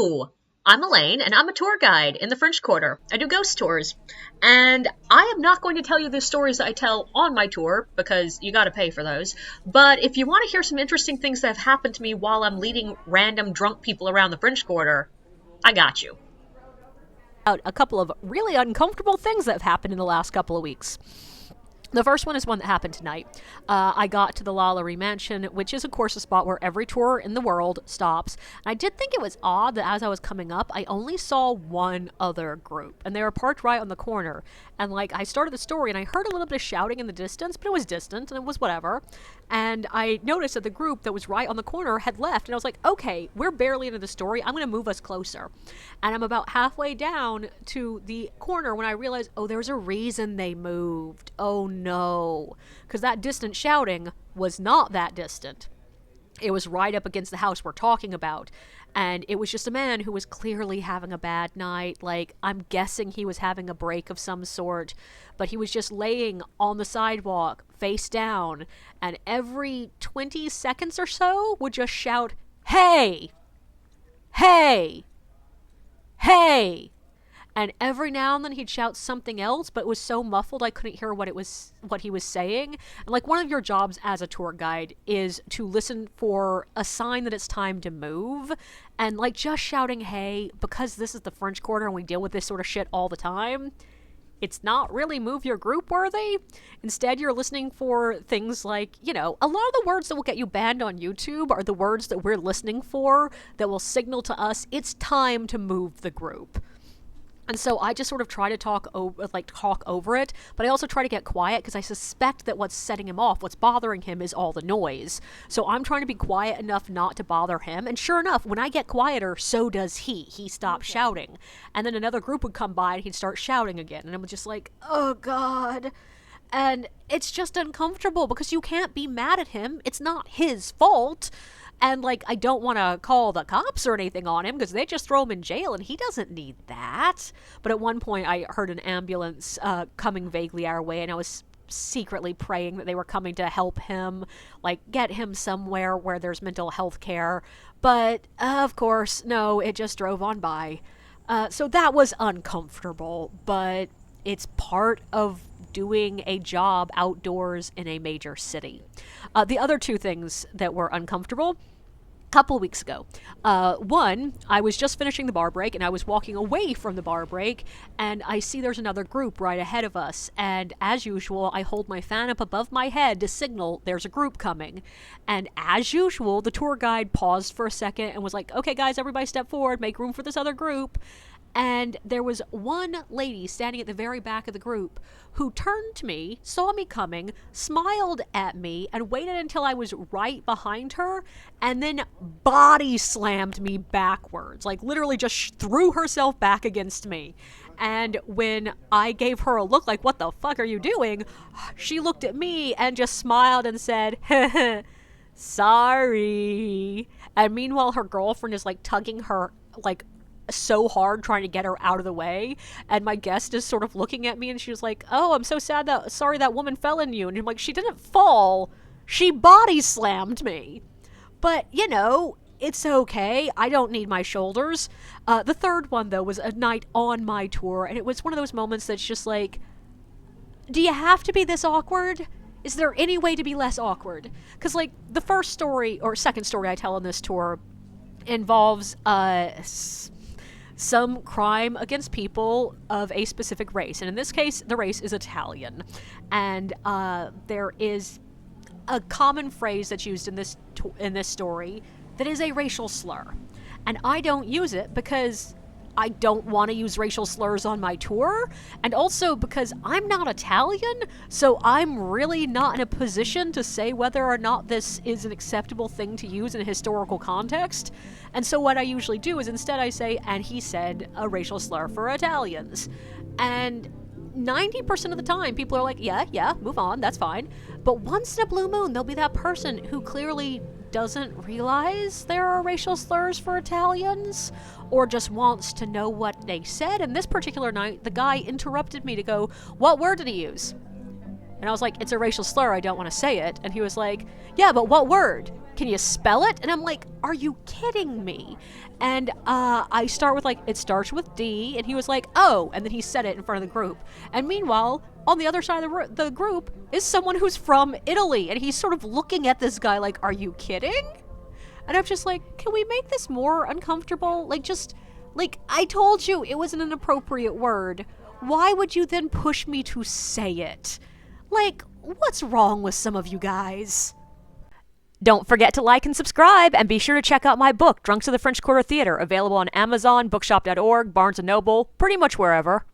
Hello! I'm Elaine, and I'm a tour guide in the French Quarter. I do ghost tours. And I am not going to tell you the stories that I tell on my tour, because you gotta pay for those. But if you want to hear some interesting things that have happened to me while I'm leading random drunk people around the French Quarter, I got you. A couple of really uncomfortable things that have happened in the last couple of weeks. The first one is one that happened tonight. I got to the Lalaurie Mansion, which is, of course, a spot where every tour in the world stops. And I did think it was odd that as I was coming up, I only saw one other group. And they were parked right on the corner. And, I started the story, and I heard a little bit of shouting in the distance, but it was distant, and it was whatever. And I noticed that the group that was right on the corner had left. And I was like, okay, we're barely into the story. I'm going to move us closer. And I'm about halfway down to the corner when I realized, oh, there's a reason they moved. Oh, no. Because that distant shouting was not that distant. It was right up against the house we're talking about. And it was just a man who was clearly having a bad night. I'm guessing he was having a break of some sort. But he was just laying on the sidewalk, face down. And every 20 seconds or so would just shout, "Hey! Hey! Hey!" And every now and then he'd shout something else, but it was so muffled I couldn't hear what he was saying. And one of your jobs as a tour guide is to listen for a sign that it's time to move. And just shouting "hey," because this is the French Quarter and we deal with this sort of shit all the time, it's not really move your group worthy. Instead, you're listening for things like, a lot of the words that will get you banned on YouTube are the words that we're listening for that will signal to us it's time to move the group. And so I just sort of try to talk over it, but I also try to get quiet because I suspect that what's setting him off, what's bothering him, is all the noise. So I'm trying to be quiet enough not to bother him. And sure enough, when I get quieter, so does he. He stops shouting. And then another group would come by and he'd start shouting again. And I'm just like, oh God. And it's just uncomfortable because you can't be mad at him. It's not his fault. And, I don't want to call the cops or anything on him because they just throw him in jail and he doesn't need that. But at one point I heard an ambulance coming vaguely our way, and I was secretly praying that they were coming to help him, get him somewhere where there's mental health care. But, of course, no, it just drove on by. So that was uncomfortable, but it's part of doing a job outdoors in a major city. The other two things that were uncomfortable, couple weeks ago. One, I was just finishing the bar break and I was walking away from the bar break and I see there's another group right ahead of us, and as usual I hold my fan up above my head to signal there's a group coming. And as usual, the tour guide paused for a second and was like, okay guys, everybody step forward, make room for this other group. And there was one lady standing at the very back of the group who turned to me, saw me coming, smiled at me, and waited until I was right behind her, and then body slammed me backwards. Literally just threw herself back against me. And when I gave her a look like, what the fuck are you doing? She looked at me and just smiled and said, sorry. And meanwhile, her girlfriend is tugging her, so hard trying to get her out of the way, and my guest is sort of looking at me and she was like, oh, I'm so sorry that woman fell in you. And I'm like, she didn't fall, she body slammed me. But it's okay, I don't need my shoulders. The third one though was a night on my tour, and it was one of those moments that's just do you have to be this awkward? Is there any way to be less awkward? Because the first story or second story I tell on this tour involves some crime against people of a specific race. And in this case, the race is Italian. And there is a common phrase that's used in this story that is a racial slur. And I don't use it because I don't want to use racial slurs on my tour, and also because I'm not Italian, so I'm really not in a position to say whether or not this is an acceptable thing to use in a historical context. And so what I usually do is instead I say, and he said a racial slur for Italians. And 90% of the time people are like, yeah, move on, that's fine. But once in a blue moon, there'll be that person who clearly doesn't realize there are racial slurs for Italians, or just wants to know what they said. And this particular night, the guy interrupted me to go, what word did he use? And I was like, it's a racial slur, I don't want to say it. And he was like, yeah, but what word? can you spell it? And I'm like, are you kidding me? And I start with, like, it starts with D, and he was like, oh, and then he said it in front of the group. And meanwhile, on the other side of the group is someone who's from Italy, and he's sort of looking at this guy like, are you kidding? And I'm just like, can we make this more uncomfortable? Like, just, like, I told you it was an inappropriate word. Why would you then push me to say it? Like, what's wrong with some of you guys? Don't forget to like and subscribe, and be sure to check out my book, Drunks of the French Quarter Theater, available on Amazon, bookshop.org, Barnes & Noble, pretty much wherever.